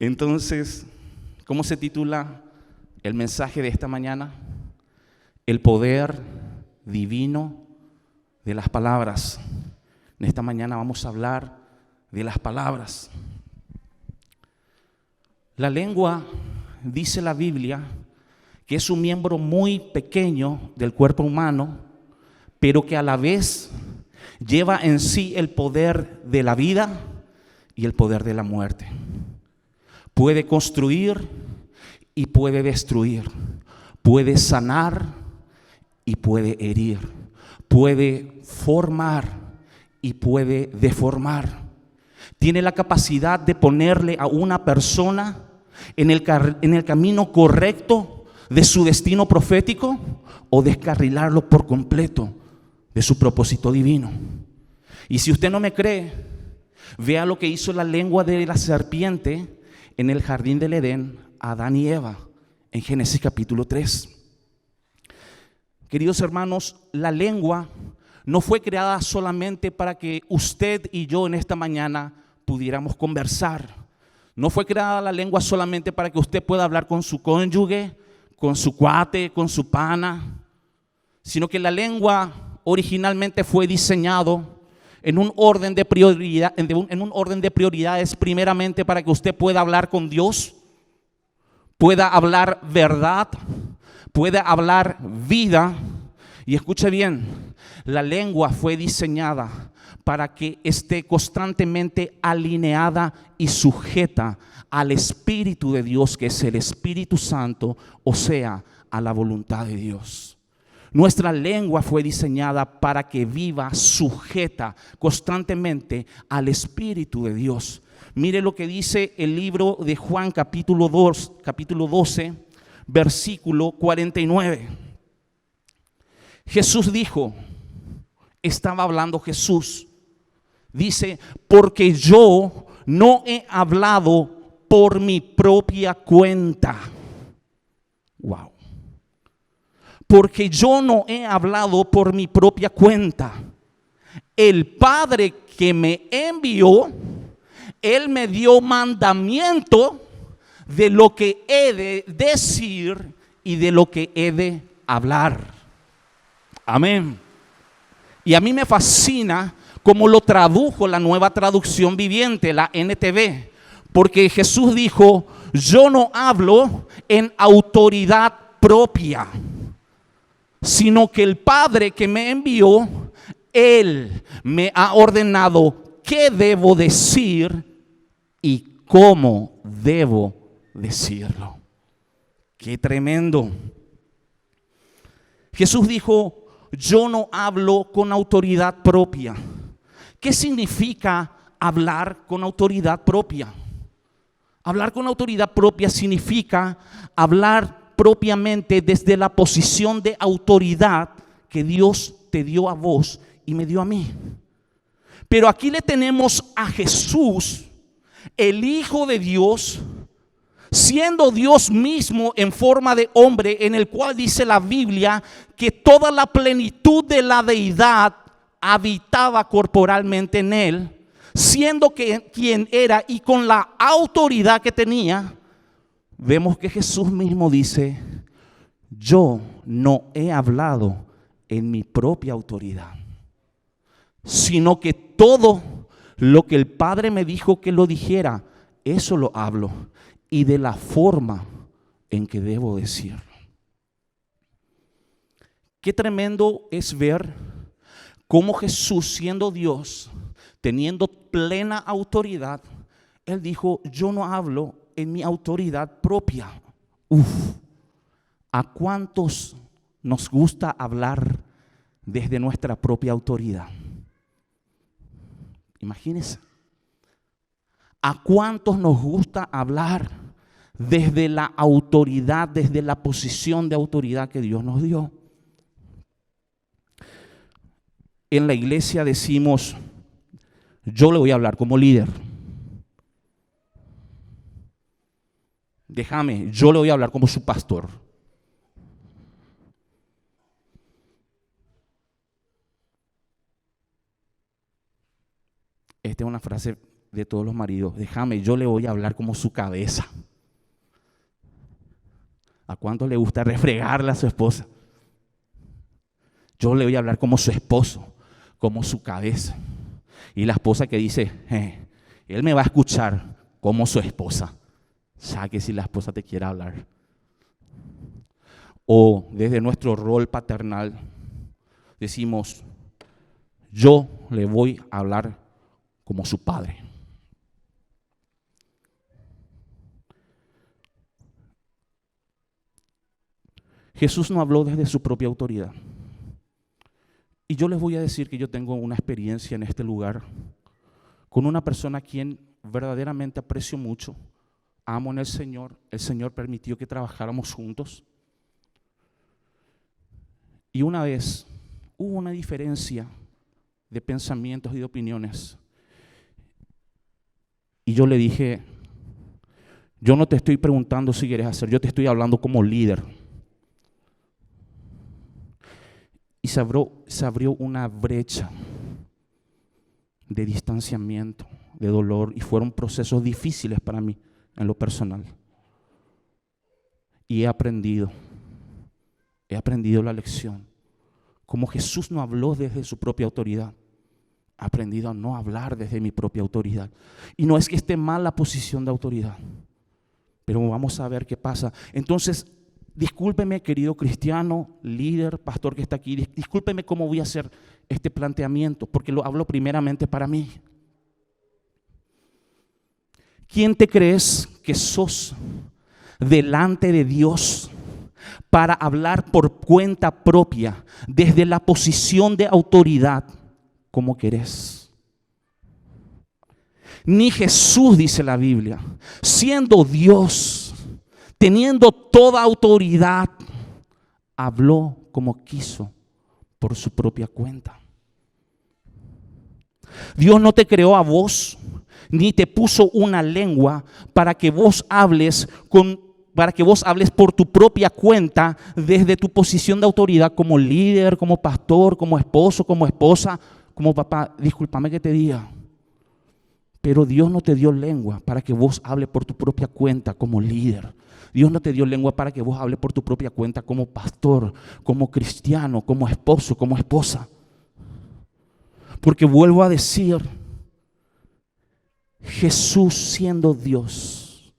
Entonces, ¿cómo se titula el mensaje de esta mañana? El poder divino de las palabras. En esta mañana vamos a hablar de las palabras. La lengua, dice la Biblia, que es un miembro muy pequeño del cuerpo humano, pero que a la vez lleva en sí el poder de la vida y el poder de la muerte. Puede construir y puede destruir, puede sanar y puede herir, puede formar y puede deformar. Tiene la capacidad de ponerle a una persona en el camino correcto de su destino profético o descarrilarlo por completo de su propósito divino. Y si usted no me cree, vea lo que hizo la lengua de la serpiente en el jardín del Edén a Adán y Eva en Génesis capítulo 3. Queridos hermanos, la lengua no fue creada solamente para que usted y yo en esta mañana pudiéramos conversar. No fue creada la lengua solamente para que usted pueda hablar con su cónyuge, con su cuate, con su pana, sino que la lengua originalmente fue diseñado en un orden de prioridades, primeramente para que usted pueda hablar con Dios, pueda hablar verdad, pueda hablar vida. Y escuche bien, la lengua fue diseñada para que esté constantemente alineada y sujeta al Espíritu de Dios, que es el Espíritu Santo, o sea, a la voluntad de Dios. Nuestra lengua fue diseñada para que viva sujeta constantemente al Espíritu de Dios. Mire lo que dice el libro de Juan capítulo 12, versículo 49. Jesús dijo, estaba hablando Jesús, dice, porque yo no he hablado por mi propia cuenta. Wow. Porque yo no he hablado por mi propia cuenta. El Padre que me envió, Él me dio mandamiento de lo que he de decir y de lo que he de hablar. Amén. Y a mí me fascina cómo lo tradujo la Nueva Traducción Viviente, la NTV, porque Jesús dijo, yo no hablo en autoridad propia, sino que el Padre que me envió, Él me ha ordenado qué debo decir y cómo debo decirlo. ¡Qué tremendo! Jesús dijo, yo no hablo con autoridad propia. ¿Qué significa hablar con autoridad propia? Hablar con autoridad propia significa hablar propiamente desde la posición de autoridad que Dios te dio a vos y me dio a mí. Pero aquí le tenemos a Jesús, el Hijo de Dios, siendo Dios mismo en forma de hombre, en el cual dice la Biblia que toda la plenitud de la deidad habitaba corporalmente en él, siendo que quien era y con la autoridad que tenía. Vemos que Jesús mismo dice, yo no he hablado en mi propia autoridad, sino que todo lo que el Padre me dijo que lo dijera, eso lo hablo y de la forma en que debo decirlo. Qué tremendo es ver cómo Jesús, siendo Dios, teniendo plena autoridad, Él dijo, yo no hablo en mi autoridad propia. ¿A cuántos nos gusta hablar desde nuestra propia autoridad? Imagínense. ¿A cuántos nos gusta hablar desde la autoridad, desde la posición de autoridad que Dios nos dio? En la iglesia decimos, yo le voy a hablar como líder. Déjame, yo le voy a hablar como su pastor. Esta es una frase de todos los maridos: déjame, yo le voy a hablar como su cabeza. ¿A cuánto le gusta refregarle a su esposa? Yo le voy a hablar como su esposo, como su cabeza. Y la esposa que dice: él me va a escuchar como su esposa. Ya que si la esposa te quiere hablar. O desde nuestro rol paternal decimos: yo le voy a hablar como su padre. Jesús no habló desde su propia autoridad. Y yo les voy a decir que yo tengo una experiencia en este lugar con una persona a quien verdaderamente aprecio mucho, amo en el Señor. El Señor permitió que trabajáramos juntos. Y una vez hubo una diferencia de pensamientos y de opiniones. Y yo le dije: yo no te estoy preguntando si quieres hacer, yo te estoy hablando como líder. Y se abrió una brecha de distanciamiento, de dolor, y fueron procesos difíciles para mí en lo personal. Y he aprendido la lección. Como Jesús no habló desde su propia autoridad, he aprendido a no hablar desde mi propia autoridad. Y no es que esté mal la posición de autoridad, pero vamos a ver qué pasa. Entonces, discúlpeme, querido cristiano, líder, pastor que está aquí, discúlpeme cómo voy a hacer este planteamiento, porque lo hablo primeramente para mí. ¿Quién te crees que sos delante de Dios para hablar por cuenta propia, desde la posición de autoridad, como querés? Ni Jesús, dice la Biblia, siendo Dios, teniendo toda autoridad, habló como quiso por su propia cuenta. Dios no te creó a vos, ni te puso una lengua para que vos hables por tu propia cuenta desde tu posición de autoridad como líder, como pastor, como esposo, como esposa, como papá. Discúlpame que te diga, pero Dios no te dio lengua para que vos hables por tu propia cuenta como líder. Dios no te dio lengua para que vos hables por tu propia cuenta como pastor, como cristiano, como esposo, como esposa. Porque vuelvo a decir, Jesús siendo Dios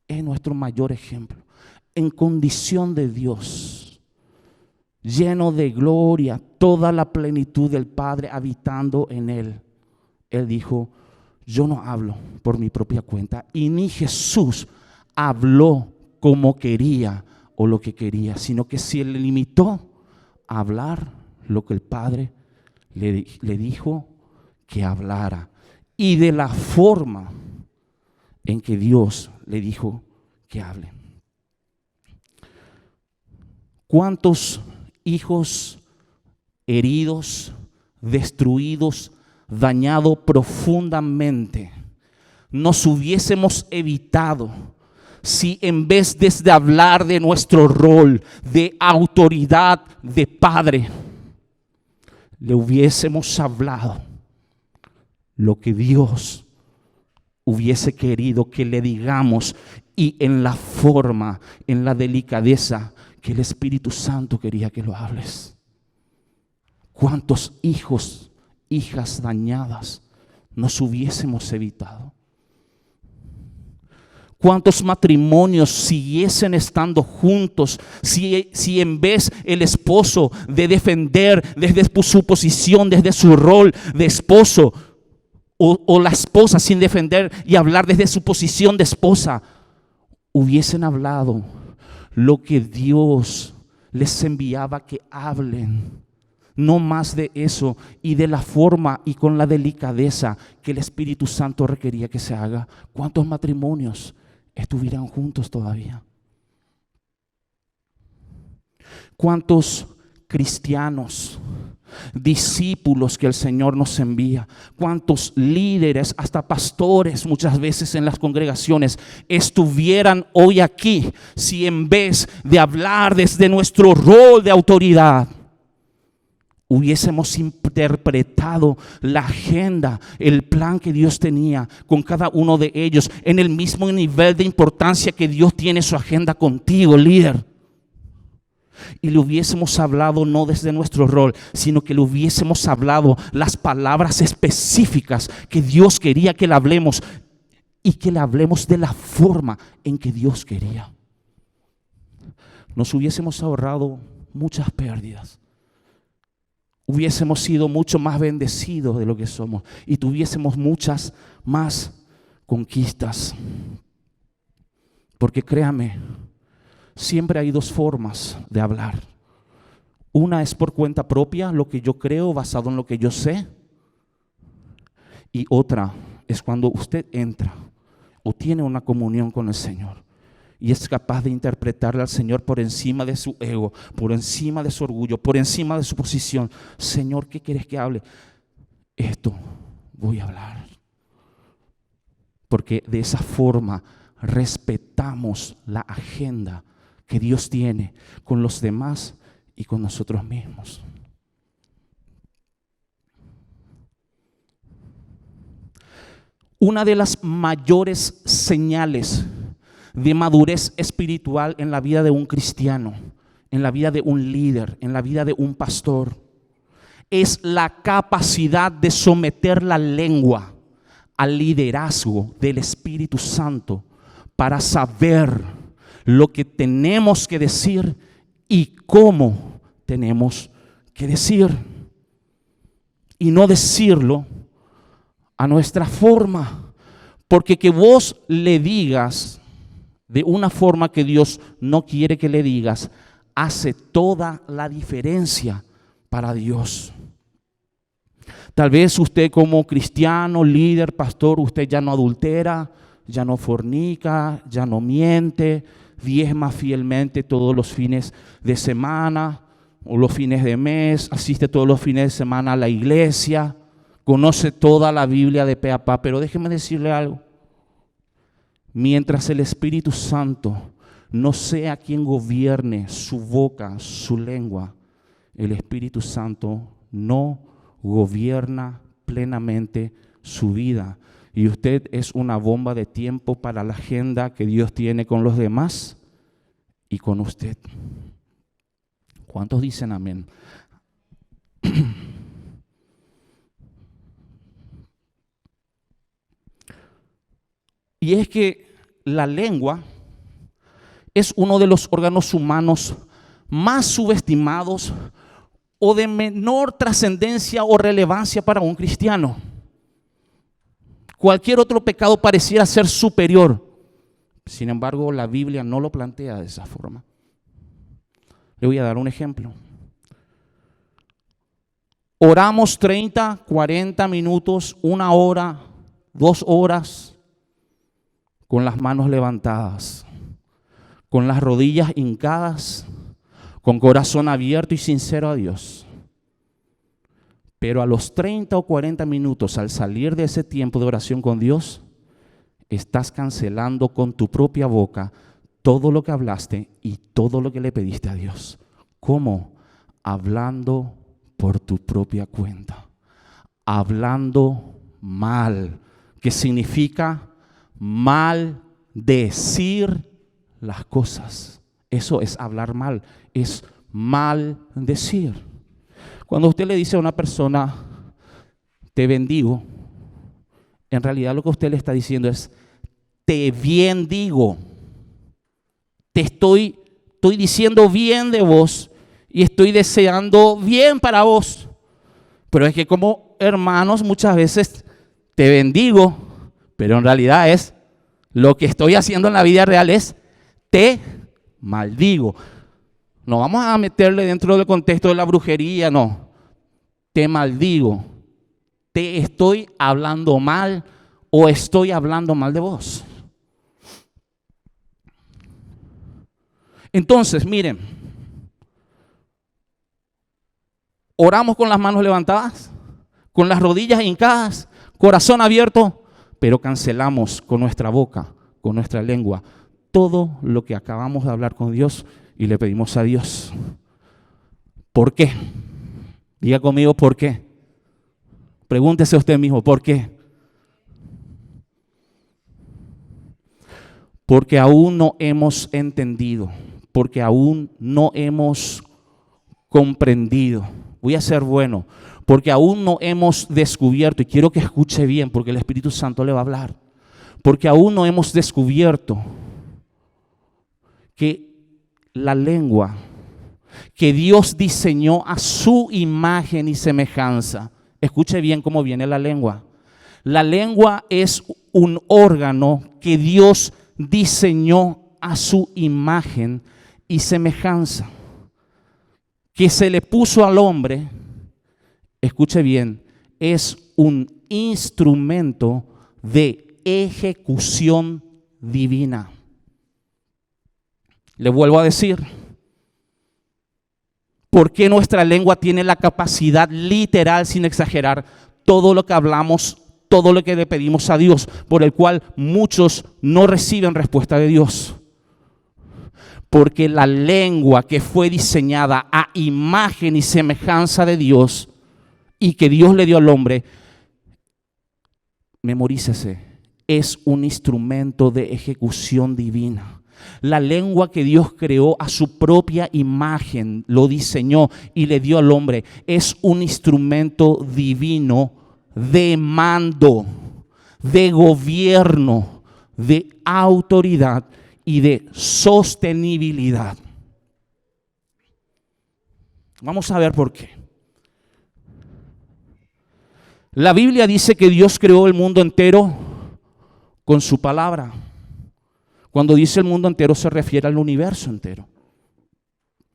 es nuestro mayor ejemplo. En condición de Dios, lleno de gloria, toda la plenitud del Padre habitando en Él. Él dijo: yo no hablo por mi propia cuenta. Y ni Jesús habló como quería o lo que quería, sino que se le limitó a hablar lo que el Padre le dijo que hablara, y de la forma en que Dios le dijo que hable. ¿Cuántos hijos heridos, destruidos, dañados profundamente nos hubiésemos evitado si en vez de hablar de nuestro rol de autoridad de padre, le hubiésemos hablado lo que Dios hubiese querido que le digamos, y en la forma, en la delicadeza que el Espíritu Santo quería que lo hables? ¿Cuántos hijos, hijas dañadas nos hubiésemos evitado? ¿Cuántos matrimonios siguiesen estando juntos si en vez el esposo de defender desde su posición, desde su rol de esposo, o la esposa sin defender y hablar desde su posición de esposa, hubiesen hablado lo que Dios les enviaba que hablen? No más de eso, y de la forma y con la delicadeza que el Espíritu Santo requería que se haga. ¿Cuántos matrimonios estuvieran juntos todavía? ¿Cuántos cristianos, discípulos que el Señor nos envía, cuántos líderes, hasta pastores muchas veces en las congregaciones, estuvieran hoy aquí si en vez de hablar desde nuestro rol de autoridad, hubiésemos interpretado la agenda, el plan que Dios tenía con cada uno de ellos en el mismo nivel de importancia que Dios tiene su agenda contigo, líder. Y le hubiésemos hablado no desde nuestro rol, sino que le hubiésemos hablado las palabras específicas que Dios quería que le hablemos, y que le hablemos de la forma en que Dios quería. Nos hubiésemos ahorrado muchas pérdidas. Hubiésemos sido mucho más bendecidos de lo que somos y tuviésemos muchas más conquistas. Porque créame, siempre hay dos formas de hablar. Una es por cuenta propia, lo que yo creo basado en lo que yo sé. Y otra es cuando usted entra o tiene una comunión con el Señor y es capaz de interpretarle al Señor por encima de su ego, por encima de su orgullo, por encima de su posición. Señor, ¿qué quieres que hable? Esto voy a hablar. Porque de esa forma respetamos la agenda que Dios tiene con los demás y con nosotros mismos. Una de las mayores señales de madurez espiritual en la vida de un cristiano, en la vida de un líder, en la vida de un pastor, es la capacidad de someter la lengua al liderazgo del Espíritu Santo para saber lo que tenemos que decir y cómo tenemos que decir. Y no decirlo a nuestra forma, porque que vos le digas de una forma que Dios no quiere que le digas, hace toda la diferencia para Dios. Tal vez usted como cristiano, líder, pastor, usted ya no adultera, ya no fornica, ya no miente, diezma fielmente todos los fines de semana o los fines de mes, asiste todos los fines de semana a la iglesia, conoce toda la Biblia de pe a pa, pero déjeme decirle algo. Mientras el Espíritu Santo no sea quien gobierne su boca, su lengua, el Espíritu Santo no gobierna plenamente su vida. Y usted es una bomba de tiempo para la agenda que Dios tiene con los demás y con usted. ¿Cuántos dicen amén? Y es que la lengua es uno de los órganos humanos más subestimados o de menor trascendencia o relevancia para un cristiano. Cualquier otro pecado pareciera ser superior. Sin embargo, la Biblia no lo plantea de esa forma. Le voy a dar un ejemplo. Oramos 30, 40 minutos, 1 hora, 2 horas, con las manos levantadas, con las rodillas hincadas, con corazón abierto y sincero a Dios. Pero a los 30 o 40 minutos, al salir de ese tiempo de oración con Dios, estás cancelando con tu propia boca todo lo que hablaste y todo lo que le pediste a Dios. ¿Cómo? Hablando por tu propia cuenta, hablando mal, que significa maldecir las cosas. Eso es hablar mal, es maldecir. Cuando usted le dice a una persona, te bendigo, en realidad lo que usted le está diciendo es, te bendigo. Te estoy diciendo bien de vos y estoy deseando bien para vos. Pero es que como hermanos muchas veces te bendigo, pero en realidad es lo que estoy haciendo en la vida real es te maldigo. No vamos a meterle dentro del contexto de la brujería, no. Te maldigo. Te estoy hablando mal o estoy hablando mal de vos. Entonces, miren, oramos con las manos levantadas, con las rodillas hincadas, corazón abierto, pero cancelamos con nuestra boca, con nuestra lengua, todo lo que acabamos de hablar con Dios y le pedimos a Dios. ¿Por qué? Diga conmigo, ¿por qué? Pregúntese usted mismo, ¿por qué? Porque aún no hemos entendido, porque aún no hemos comprendido. Voy a ser bueno, porque aún no hemos descubierto, y quiero que escuche bien, porque el Espíritu Santo le va a hablar, porque aún no hemos descubierto que la lengua que Dios diseñó a su imagen y semejanza, escuche bien cómo viene la lengua. La lengua es un órgano que Dios diseñó a su imagen y semejanza, que se le puso al hombre, escuche bien, es un instrumento de ejecución divina. Le vuelvo a decir, ¿por qué nuestra lengua tiene la capacidad literal, sin exagerar, todo lo que hablamos, todo lo que le pedimos a Dios, por el cual muchos no reciben respuesta de Dios? Porque la lengua que fue diseñada a imagen y semejanza de Dios y que Dios le dio al hombre, memorícese, es un instrumento de ejecución divina. La lengua que Dios creó a su propia imagen, lo diseñó y le dio al hombre, es un instrumento divino de mando, de gobierno, de autoridad y de sostenibilidad. Vamos a ver por qué. La Biblia dice que Dios creó el mundo entero con su palabra. Cuando dice el mundo entero se refiere al universo entero.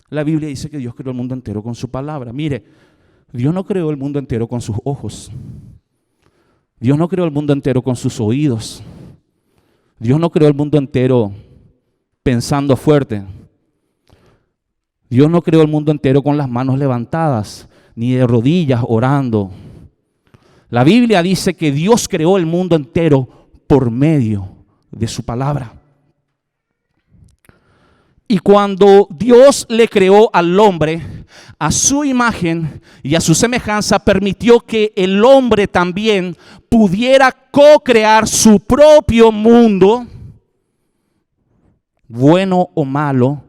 La Biblia dice que Dios creó el mundo entero con su palabra. Mire, Dios no creó el mundo entero con sus ojos. Dios no creó el mundo entero con sus oídos. Dios no creó el mundo entero pensando fuerte. Dios no creó el mundo entero con las manos levantadas, ni de rodillas orando. La Biblia dice que Dios creó el mundo entero por medio de su palabra. Y cuando Dios le creó al hombre a su imagen y a su semejanza, permitió que el hombre también pudiera co-crear su propio mundo, bueno o malo,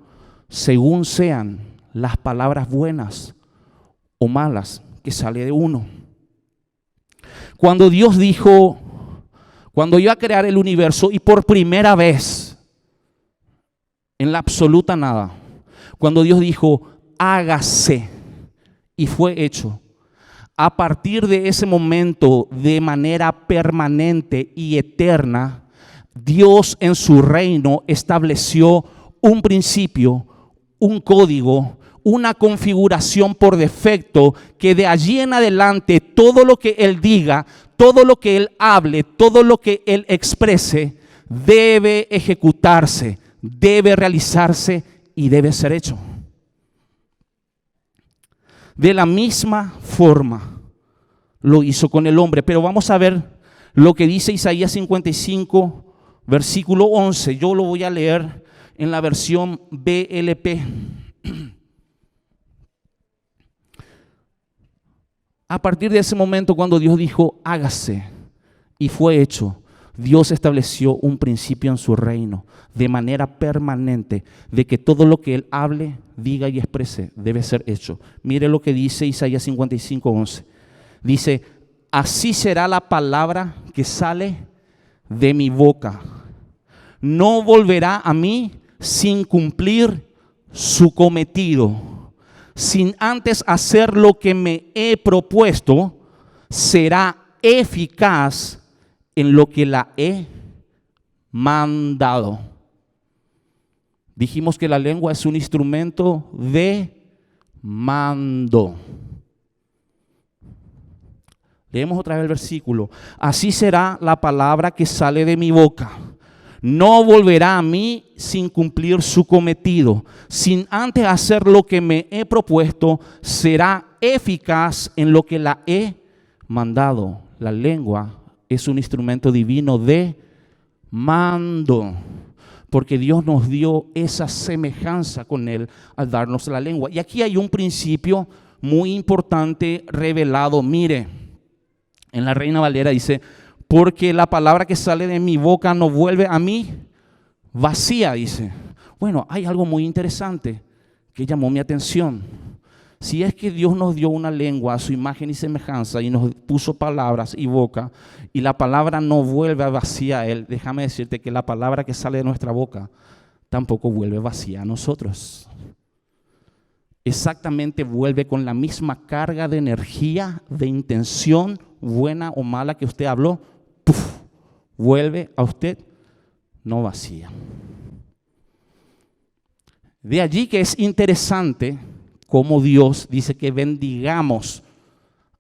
según sean las palabras buenas o malas que sale de uno. Cuando Dios dijo, cuando iba a crear el universo y por primera vez, en la absoluta nada, cuando Dios dijo, hágase, y fue hecho, a partir de ese momento, de manera permanente y eterna, Dios en su reino estableció un principio, un código, una configuración por defecto, que de allí en adelante todo lo que Él diga, todo lo que Él hable, todo lo que Él exprese, debe ejecutarse, debe realizarse y debe ser hecho. De la misma forma lo hizo con el hombre. Pero vamos a ver lo que dice Isaías 55, versículo 11. Yo lo voy a leer en la versión BLP. A partir de ese momento, cuando Dios dijo, hágase, y fue hecho, Dios estableció un principio en su reino de manera permanente, de que todo lo que Él hable, diga y exprese debe ser hecho. Mire lo que dice Isaías 55, 11. Dice, así será la palabra que sale de mi boca. No volverá a mí sin cumplir su cometido. Sin antes hacer lo que me he propuesto, será eficaz en lo que la he mandado. Dijimos que la lengua es un instrumento de mando. Leemos otra vez el versículo. Así será la palabra que sale de mi boca. No volverá a mí sin cumplir su cometido. Sin antes hacer lo que me he propuesto, será eficaz en lo que la he mandado. La lengua es un instrumento divino de mando, porque Dios nos dio esa semejanza con Él al darnos la lengua. Y aquí hay un principio muy importante revelado. Mire, en la Reina Valera dice, porque la palabra que sale de mi boca no vuelve a mí vacía, dice. Bueno, hay algo muy interesante que llamó mi atención. Si es que Dios nos dio una lengua a su imagen y semejanza y nos puso palabras y boca, y la palabra no vuelve vacía a Él, déjame decirte que la palabra que sale de nuestra boca tampoco vuelve vacía a nosotros. Exactamente vuelve con la misma carga de energía, de intención, buena o mala que usted habló, ¡puf!, vuelve a usted no vacía. De allí que es interesante cómo Dios dice que bendigamos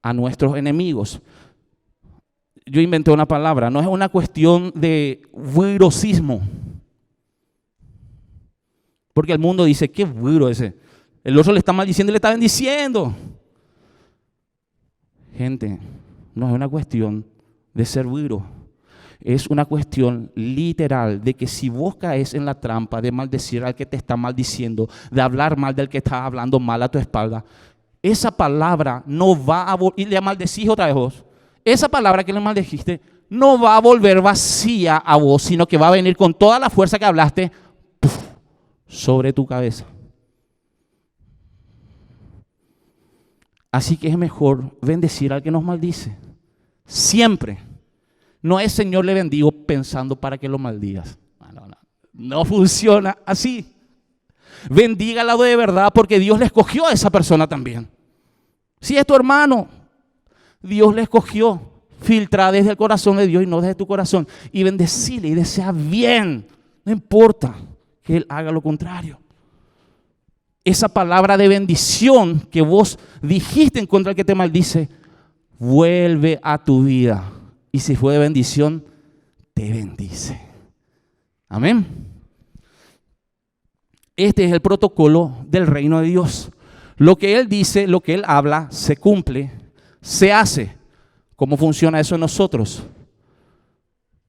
a nuestros enemigos. Yo inventé una palabra, no es una cuestión de virosismo. Porque el mundo dice, qué viro ese. El otro le está maldiciendo y le está bendiciendo. Gente, no es una cuestión de ser viro. Es una cuestión literal de que si vos caes en la trampa de maldecir al que te está maldiciendo, de hablar mal del que está hablando mal a tu espalda, esa palabra no va a volver, y le maldecís otra vez vos, esa palabra que le maldeciste no va a volver vacía a vos, sino que va a venir con toda la fuerza que hablaste, ¡puf!, sobre tu cabeza. Así que es mejor bendecir al que nos maldice. Siempre. No es Señor le bendigo pensando para que lo maldigas. No funciona así. Bendígalo de verdad porque Dios le escogió a esa persona también. Si es tu hermano, Dios le escogió. Filtra desde el corazón de Dios y no desde tu corazón. Y bendecile y desea bien. No importa que Él haga lo contrario. Esa palabra de bendición que vos dijiste en contra del que te maldice, vuelve a tu vida. Y si fue de bendición, te bendice. Amén. Este es el protocolo del reino de Dios. Lo que Él dice, lo que Él habla, se cumple, se hace. ¿Cómo funciona eso en nosotros?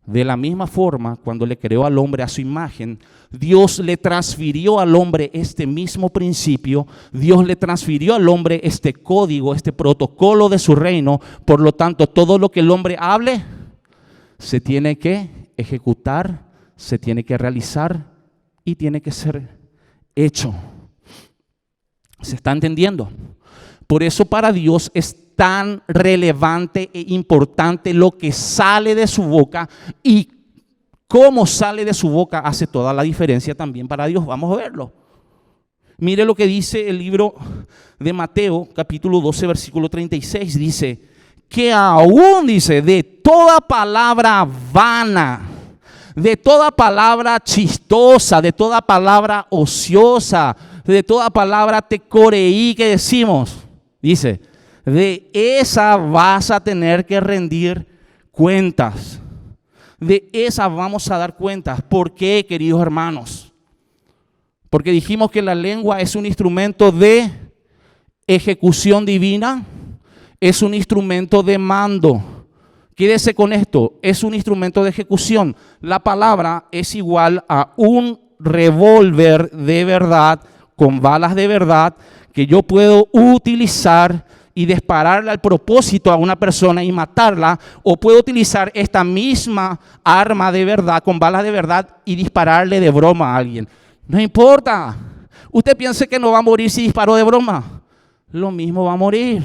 De la misma forma, cuando le creó al hombre a su imagen, Dios le transfirió al hombre este mismo principio, Dios le transfirió al hombre este código, este protocolo de su reino. Por lo tanto, todo lo que el hombre hable, se tiene que ejecutar, se tiene que realizar y tiene que ser hecho. ¿Se está entendiendo? Por eso para Dios es tan relevante e importante lo que sale de su boca, y cómo sale de su boca hace toda la diferencia también para Dios. Vamos a verlo. Mire lo que dice el libro de Mateo, capítulo 12, versículo 36. Dice que aún, dice, de toda palabra vana, de toda palabra chistosa, de toda palabra ociosa, de toda palabra tecoreí que decimos, dice, de esa vas a tener que rendir cuentas. De esa vamos a dar cuentas. ¿Por qué, queridos hermanos? Porque dijimos que la lengua es un instrumento de ejecución divina, es un instrumento de mando. Quédese con esto, es un instrumento de ejecución. La palabra es igual a un revólver de verdad, con balas de verdad, que yo puedo utilizar y dispararle al propósito a una persona y matarla, o puedo utilizar esta misma arma de verdad, con balas de verdad, y dispararle de broma a alguien. No importa. Usted piensa que no va a morir si disparó de broma. Lo mismo va a morir.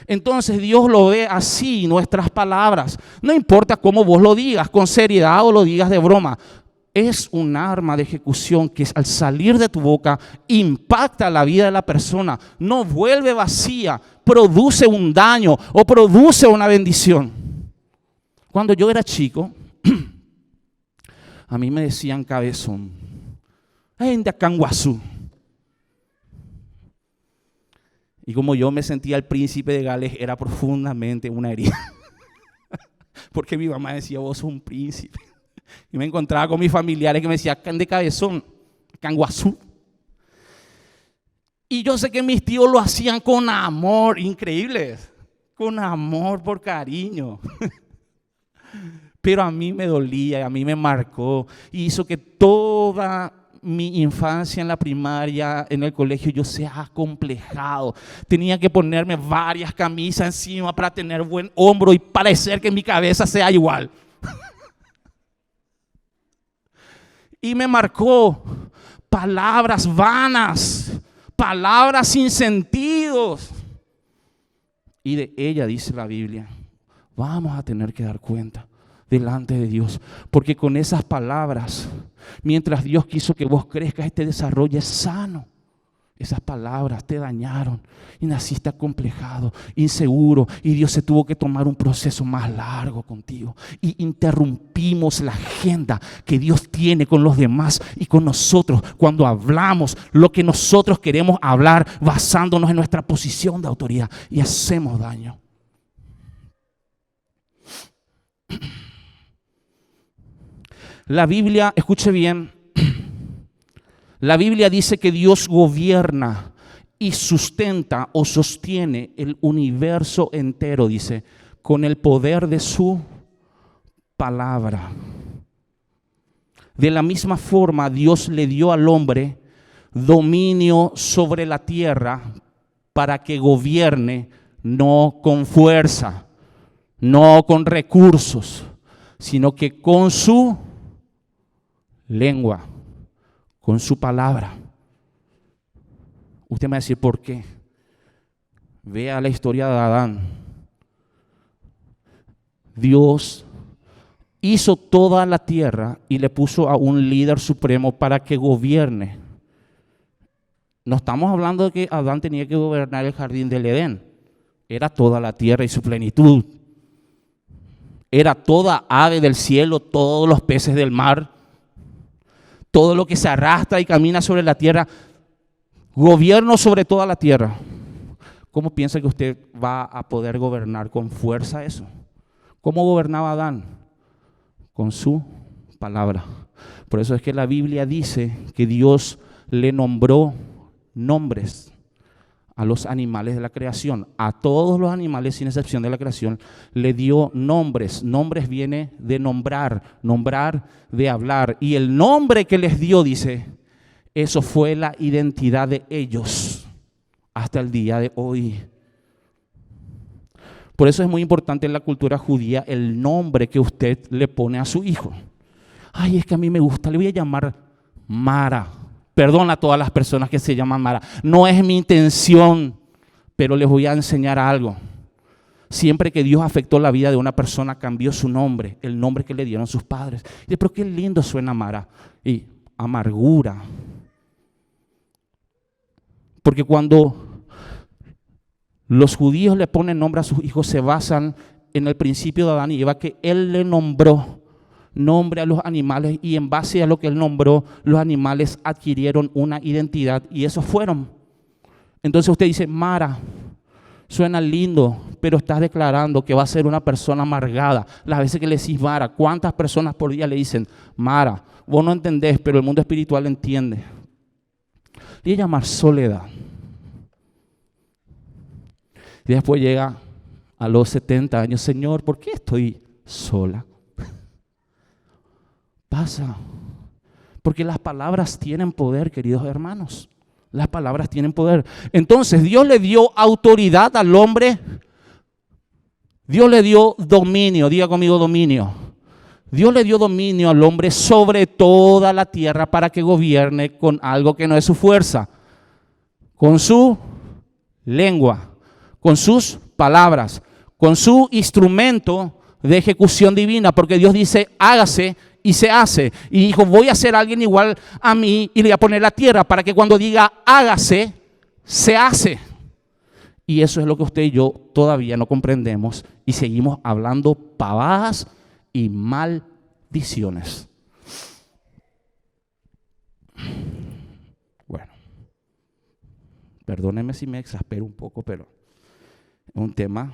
Entonces Dios lo ve así, nuestras palabras. No importa cómo vos lo digas, con seriedad o lo digas de broma. Es un arma de ejecución que al salir de tu boca impacta la vida de la persona, no vuelve vacía, produce un daño o produce una bendición. Cuando yo era chico, a mí me decían cabezón, en Acanguazú. Y como yo me sentía el príncipe de Gales, era profundamente una herida. Porque mi mamá decía, vos sos un príncipe. Y me encontraba con mis familiares que me decían, de cabezón, Canguazú. Y yo sé que mis tíos lo hacían con amor, increíbles, con amor, por cariño. Pero a mí me dolía, a mí me marcó y hizo que toda mi infancia en la primaria, en el colegio, yo se ha acomplejado. Tenía que ponerme varias camisas encima para tener buen hombro y parecer que mi cabeza sea igual. Y me marcó palabras vanas, palabras sin sentidos. Y de ella dice la Biblia, vamos a tener que dar cuenta delante de Dios, porque con esas palabras, mientras Dios quiso que vos crezcas y te desarrolles sano, esas palabras te dañaron y naciste acomplejado, inseguro, y Dios se tuvo que tomar un proceso más largo contigo. Y interrumpimos la agenda que Dios tiene con los demás y con nosotros cuando hablamos lo que nosotros queremos hablar basándonos en nuestra posición de autoridad, y hacemos daño. La Biblia, escuche bien, la Biblia dice que Dios gobierna y sustenta o sostiene el universo entero, dice, con el poder de su palabra. De la misma forma, Dios le dio al hombre dominio sobre la tierra para que gobierne, no con fuerza, no con recursos, sino que con su lengua, con su palabra. Usted me va a decir, ¿por qué? Vea la historia de Adán. Dios hizo toda la tierra y le puso a un líder supremo para que gobierne. No estamos hablando de que Adán tenía que gobernar el jardín del Edén. Era toda la tierra y su plenitud. Era toda ave del cielo, todos los peces del mar, todo lo que se arrastra y camina sobre la tierra, gobierno sobre toda la tierra. ¿Cómo piensa que usted va a poder gobernar con fuerza eso? ¿Cómo gobernaba Adán? Con su palabra. Por eso es que la Biblia dice que Dios le nombró nombres a los animales de la creación. A todos los animales, sin excepción de la creación, le dio nombres. Nombres viene de nombrar, nombrar de hablar. Y el nombre que les dio, dice, eso fue la identidad de ellos hasta el día de hoy. Por eso es muy importante en la cultura judía el nombre que usted le pone a su hijo. Ay, es que a mí me gusta, le voy a llamar Mara. Perdona a todas las personas que se llaman Mara. No es mi intención, pero les voy a enseñar algo. Siempre que Dios afectó la vida de una persona, cambió su nombre, el nombre que le dieron sus padres. Y dice, pero qué lindo suena Mara. Y amargura. Porque cuando los judíos le ponen nombre a sus hijos, se basan en el principio de Adán y Eva, que él le nombró nombre a los animales, y en base a lo que él nombró, los animales adquirieron una identidad y esos fueron. Entonces usted dice, Mara, suena lindo, pero estás declarando que va a ser una persona amargada. Las veces que le decís Mara, ¿cuántas personas por día le dicen Mara? Vos no entendés, pero el mundo espiritual entiende. Le voy a llamar Soledad. Y después llega a los 70 años, Señor, ¿por qué estoy sola? Pasa, porque las palabras tienen poder, queridos hermanos. Las palabras tienen poder. Entonces Dios le dio autoridad al hombre. Dios le dio dominio, diga conmigo dominio. Dios le dio dominio al hombre sobre toda la tierra para que gobierne con algo que no es su fuerza. Con su lengua, con sus palabras, con su instrumento de ejecución divina. Porque Dios dice, hágase, y se hace. Y dijo, voy a hacer a alguien igual a mí y le voy a poner la tierra para que cuando diga hágase, se hace. Y eso es lo que usted y yo todavía no comprendemos y seguimos hablando pavadas y maldiciones. Bueno, perdónenme si me exaspero un poco, pero es un tema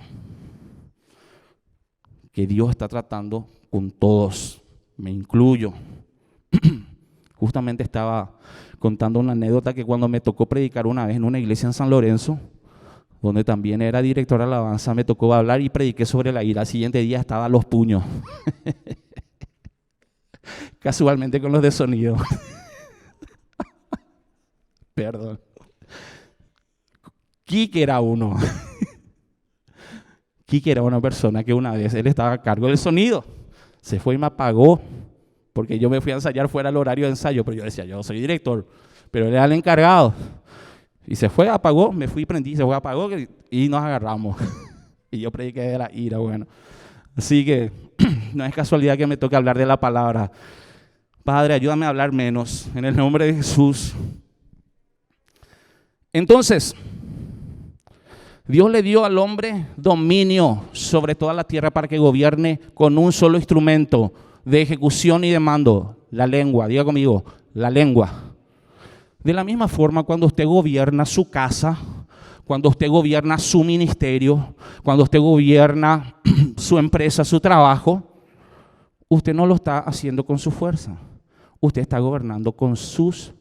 que Dios está tratando con todos. Me incluyo. Justamente estaba contando una anécdota que cuando me tocó predicar una vez en una iglesia en San Lorenzo, donde también era director de alabanza, me tocó hablar y prediqué sobre la ira. Al siguiente día estaba a los puños. Casualmente con los de sonido. Perdón. Quique era uno. Quique era una persona que una vez él estaba a cargo del sonido. Se fue y me apagó, porque yo me fui a ensayar fuera del horario de ensayo, pero yo decía, yo soy director, pero él era el encargado. Y se fue, apagó, me fui, prendí, se fue, apagó y nos agarramos. Y yo prediqué de la ira, bueno. Así que no es casualidad que me toque hablar de la palabra. Padre, ayúdame a hablar menos, en el nombre de Jesús. Entonces, Dios le dio al hombre dominio sobre toda la tierra para que gobierne con un solo instrumento de ejecución y de mando, la lengua. Diga conmigo, la lengua. De la misma forma, cuando usted gobierna su casa, cuando usted gobierna su ministerio, cuando usted gobierna su empresa, su trabajo, usted no lo está haciendo con su fuerza. Usted está gobernando con sus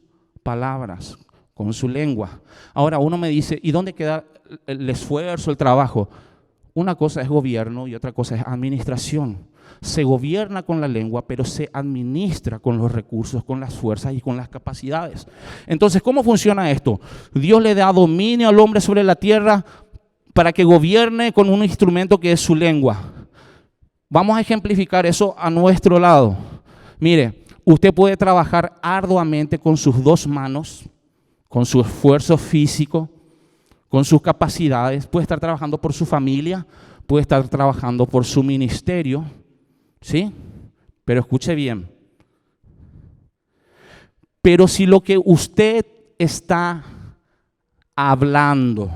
palabras, con su lengua. Ahora uno me dice, ¿y dónde queda el esfuerzo, el trabajo? Una cosa es gobierno y otra cosa es administración. Se gobierna con la lengua, pero se administra con los recursos, con las fuerzas y con las capacidades. Entonces, ¿cómo funciona esto? Dios le da dominio al hombre sobre la tierra para que gobierne con un instrumento que es su lengua. Vamos a ejemplificar eso a nuestro lado. Mire, usted puede trabajar arduamente con sus dos manos, con su esfuerzo físico, con sus capacidades. Puede estar trabajando por su familia, puede estar trabajando por su ministerio, ¿sí? Pero escuche bien. Pero si lo que usted está hablando,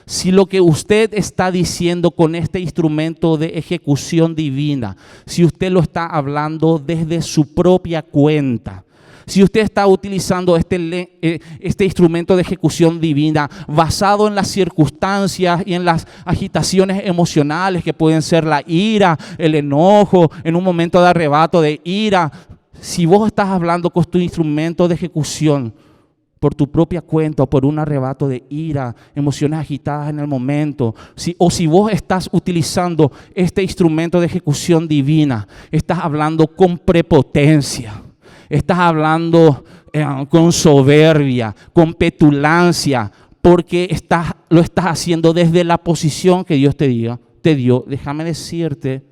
si lo que usted está diciendo con este instrumento de ejecución divina, si usted lo está hablando desde su propia cuenta, si usted está utilizando este instrumento de ejecución divina basado en las circunstancias y en las agitaciones emocionales que pueden ser la ira, el enojo, en un momento de arrebato de ira, si vos estás hablando con tu instrumento de ejecución por tu propia cuenta o por un arrebato de ira, emociones agitadas en el momento, o si vos estás utilizando este instrumento de ejecución divina, estás hablando con prepotencia, estás hablando con soberbia, con petulancia, porque lo estás haciendo desde la posición que Dios te dio. Déjame decirte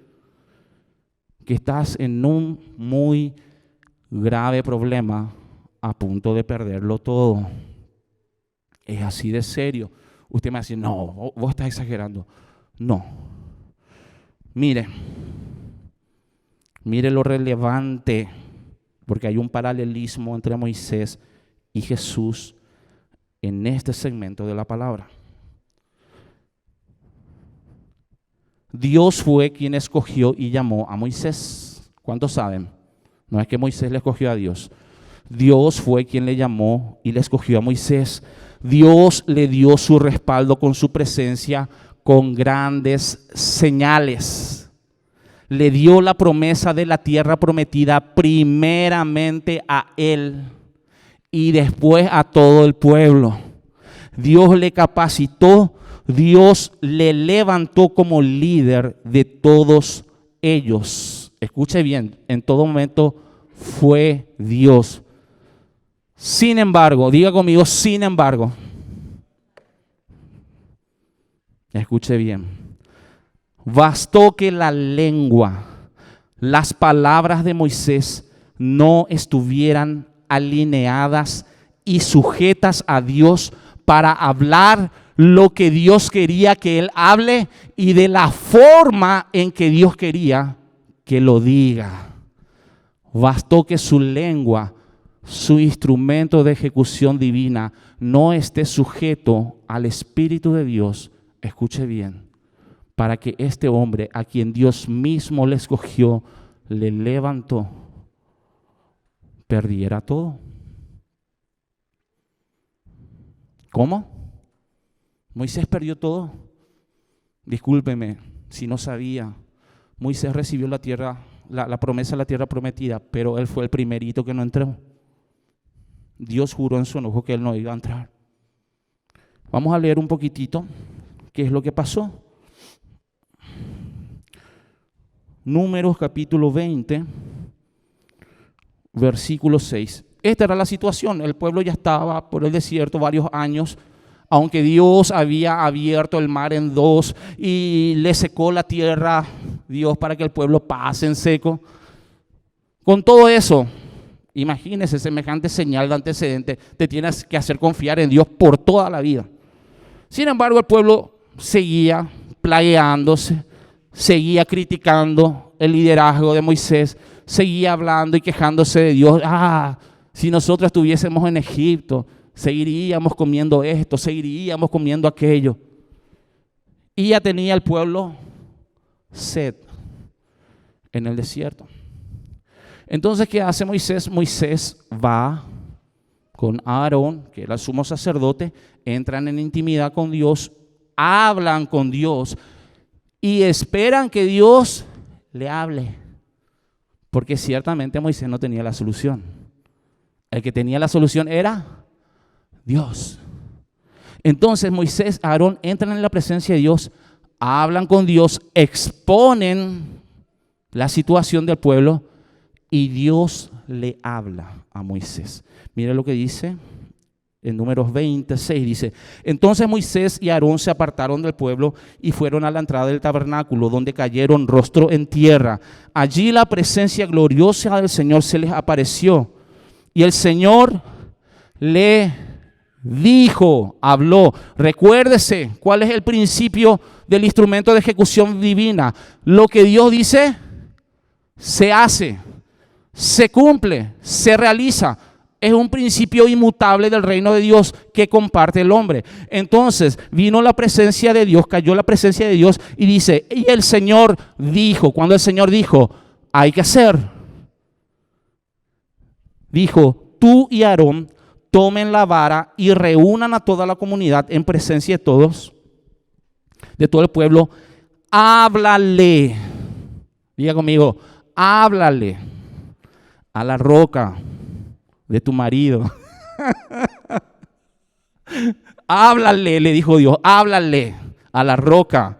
que estás en un muy grave problema, a punto de perderlo todo. Es así de serio. Usted me dice, no, vos estás exagerando. No. Mire lo relevante, porque hay un paralelismo entre Moisés y Jesús en este segmento de la palabra. Dios fue quien escogió y llamó a Moisés. ¿Cuántos saben? No es que Moisés le escogió a Dios. Dios fue quien le llamó y le escogió a Moisés. Dios le dio su respaldo con su presencia, con grandes señales. Le dio la promesa de la tierra prometida primeramente a él y después a todo el pueblo. Dios le capacitó, Dios le levantó como líder de todos ellos. Escuche bien, en todo momento fue Dios. Sin embargo, diga conmigo, sin embargo. Escuche bien. Bastó que la lengua, las palabras de Moisés no estuvieran alineadas y sujetas a Dios para hablar lo que Dios quería que él hable y de la forma en que Dios quería que lo diga. Bastó que su lengua, su instrumento de ejecución divina, no esté sujeto al Espíritu de Dios. Escuche bien, para que este hombre, a quien Dios mismo le escogió, le levantó, perdiera todo. ¿Cómo? Moisés perdió todo. Discúlpeme si no sabía. Moisés recibió la tierra, la promesa de la tierra prometida, pero él fue el primerito que no entró. Dios juró en su enojo que él no iba a entrar. Vamos a leer un poquitito qué es lo que pasó. Números capítulo 20, versículo 6. Esta era la situación. El pueblo ya estaba por el desierto varios años, aunque Dios había abierto el mar en dos y le secó la tierra, Dios, para que el pueblo pase en seco. Con todo eso, imagínese semejante señal de antecedente, te tienes que hacer confiar en Dios por toda la vida. Sin embargo, el pueblo seguía plagueándose, seguía criticando el liderazgo de Moisés, seguía hablando y quejándose de Dios. Si nosotros estuviésemos en Egipto, seguiríamos comiendo esto, seguiríamos comiendo aquello. Y ya tenía el pueblo sed en el desierto. Entonces, ¿qué hace Moisés? Moisés va con Aarón, que era el sumo sacerdote, entran en intimidad con Dios, hablan con Dios y esperan que Dios le hable. Porque ciertamente Moisés no tenía la solución. El que tenía la solución era Dios. Entonces Moisés, Aarón entran en la presencia de Dios, hablan con Dios, exponen la situación del pueblo y Dios le habla a Moisés. Mira lo que dice en Números 26, dice: entonces Moisés y Aarón se apartaron del pueblo y fueron a la entrada del tabernáculo, donde cayeron rostro en tierra. Allí la presencia gloriosa del Señor se les apareció y el Señor le dijo, habló. Recuérdese cuál es el principio del instrumento de ejecución divina. Lo que Dios dice, se hace, se cumple, se realiza. Es un principio inmutable del reino de Dios que comparte el hombre. Entonces vino la presencia de Dios, cayó la presencia de Dios y dice, y el Señor dijo, cuando el Señor dijo, hay que hacer, dijo, tú y Aarón tomen la vara y reúnan a toda la comunidad en presencia de todos, de todo el pueblo. Háblale, diga conmigo, háblale a la roca de tu marido. Háblale, le dijo Dios, háblale a la roca.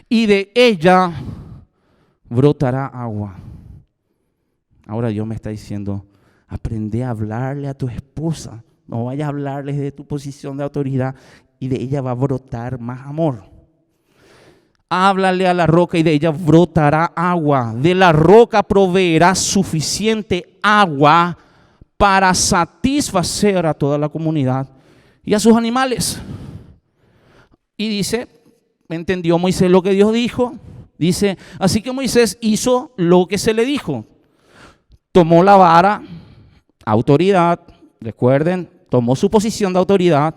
Y de ella brotará agua. Ahora Dios me está diciendo, aprende a hablarle a tu esposa. No vayas a hablarles de tu posición de autoridad y de ella va a brotar más amor. Háblale a la roca y de ella brotará agua. De la roca proveerá suficiente agua para satisfacer a toda la comunidad y a sus animales. Y dice, ¿entendió Moisés lo que Dios dijo? Dice, así que Moisés hizo lo que se le dijo. Tomó la vara, autoridad, recuerden, tomó su posición de autoridad,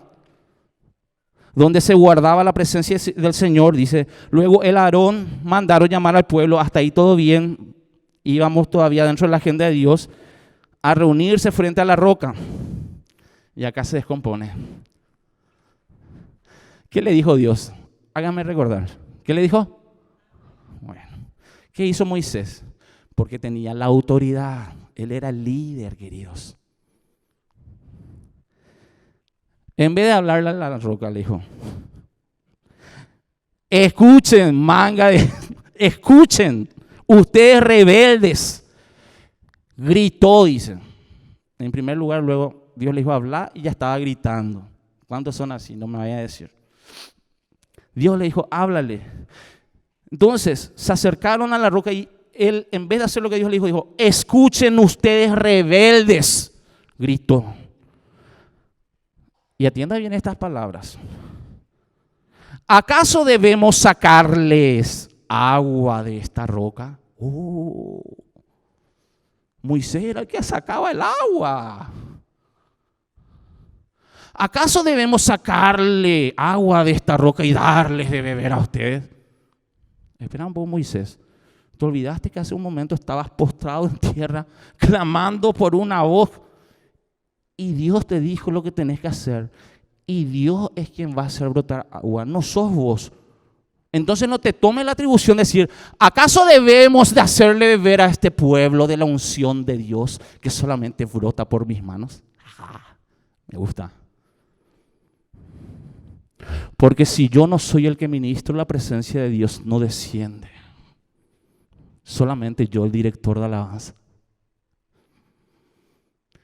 donde se guardaba la presencia del Señor, dice. Luego el Aarón mandaron llamar al pueblo, hasta ahí todo bien, íbamos todavía dentro de la agenda de Dios, a reunirse frente a la roca. Y acá se descompone. ¿Qué le dijo Dios? Hágame recordar. ¿Qué le dijo? Bueno, ¿qué hizo Moisés? Porque tenía la autoridad. Él era el líder, queridos. En vez de hablarle a la roca, le dijo, escuchen, escuchen, ustedes rebeldes. Gritó, dice. En primer lugar, luego Dios le dijo hablar y ya estaba gritando. ¿Cuántos son así? No me vaya a decir. Dios le dijo, háblale. Entonces, se acercaron a la roca y él, en vez de hacer lo que Dios le dijo, escuchen ustedes rebeldes. Gritó. Y atienda bien estas palabras. ¿Acaso debemos sacarles agua de esta roca? Moisés era el que sacaba el agua. ¿Acaso debemos sacarle agua de esta roca y darles de beber a ustedes? Espera un poco, Moisés. ¿Te olvidaste que hace un momento estabas postrado en tierra, clamando por una voz? Y Dios te dijo lo que tenés que hacer. Y Dios es quien va a hacer brotar agua, no sos vos. Entonces no te tomes la atribución de decir, ¿acaso debemos de hacerle beber a este pueblo de la unción de Dios que solamente brota por mis manos? Me gusta. Porque si yo no soy el que ministro, la presencia de Dios no desciende. Solamente yo, el director de alabanza.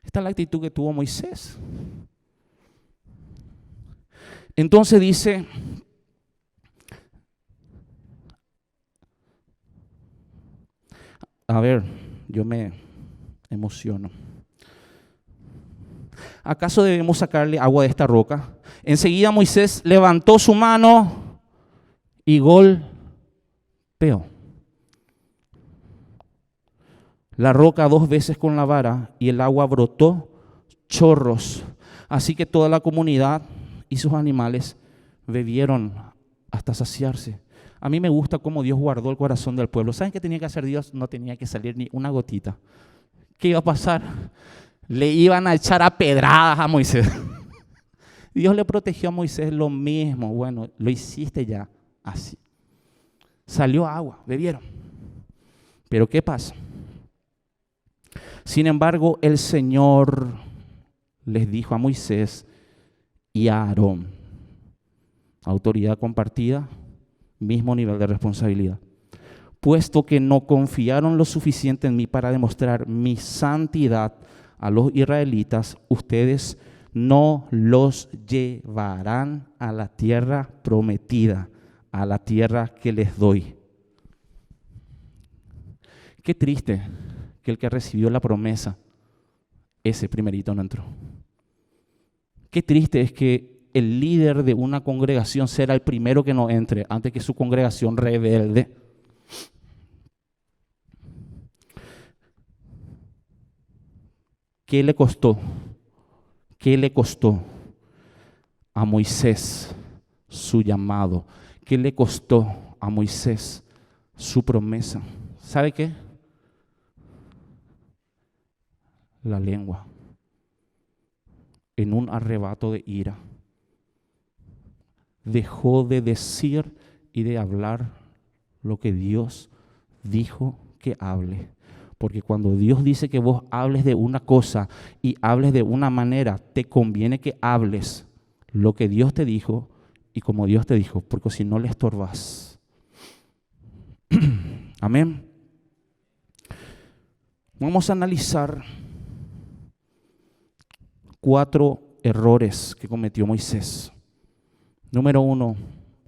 Esta es la actitud que tuvo Moisés. Entonces dice, a ver, yo me emociono. ¿Acaso debemos sacarle agua de esta roca? Enseguida Moisés levantó su mano y golpeó la roca 2 veces con la vara y el agua brotó chorros. Así que toda la comunidad y sus animales bebieron hasta saciarse. A mí me gusta cómo Dios guardó el corazón del pueblo. ¿Saben qué tenía que hacer Dios? No tenía que salir ni una gotita. ¿Qué iba a pasar? Le iban a echar a pedradas a Moisés. Dios le protegió a Moisés lo mismo. Bueno, lo hiciste ya así. Salió agua, bebieron. Pero ¿qué pasa? Sin embargo, el Señor les dijo a Moisés y a Aarón, autoridad compartida, mismo nivel de responsabilidad. Puesto que no confiaron lo suficiente en mí para demostrar mi santidad a los israelitas, ustedes no los llevarán a la tierra prometida, a la tierra que les doy. Qué triste que el que recibió la promesa, ese primerito no entró. Qué triste es que el líder de una congregación será el primero que no entre antes que su congregación rebelde. ¿Qué le costó? ¿Qué le costó a Moisés su llamado? ¿Qué le costó a Moisés su promesa? ¿Sabe qué? La lengua. En un arrebato de ira, dejó de decir y de hablar lo que Dios dijo que hable. Porque cuando Dios dice que vos hables de una cosa y hables de una manera, te conviene que hables lo que Dios te dijo y como Dios te dijo, porque si no le estorbas. Amén. Vamos a analizar 4 errores que cometió Moisés. Número 1,